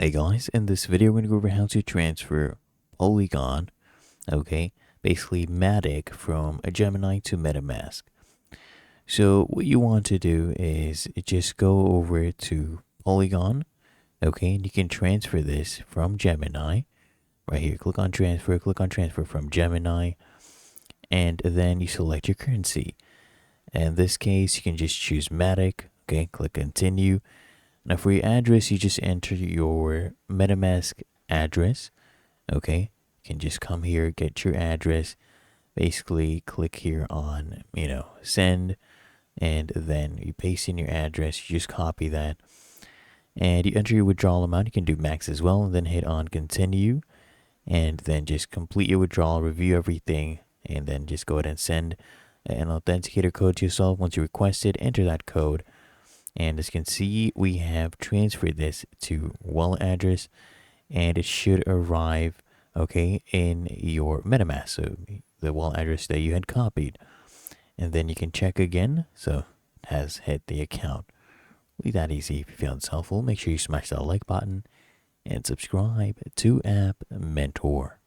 Hey guys, in this video we're going to go over how to transfer Polygon, okay, basically MATIC from a Gemini to MetaMask. So what you want to do is just go over to Polygon, okay, and you can transfer this from Gemini. Right here, click on transfer from Gemini, and then you select your currency. In this case, you can just choose MATIC, okay, click continue. Now for your address, you just enter your MetaMask address. Okay, you can just come here, get your address, basically click here on, send, and then you paste in your address. You just copy that, and you enter your withdrawal amount. You can do max as well, and then hit on continue, and then just complete your withdrawal, review everything, and then just go ahead and send an authenticator code to yourself. Once you request it, enter that code. And as you can see, we have transferred this to wallet address, and it should arrive, okay, in your MetaMask, so the wallet address that you had copied. And then you can check again, so it has hit the account. Really that easy. If you found this helpful, make sure you smash that like button and subscribe to App Mentor.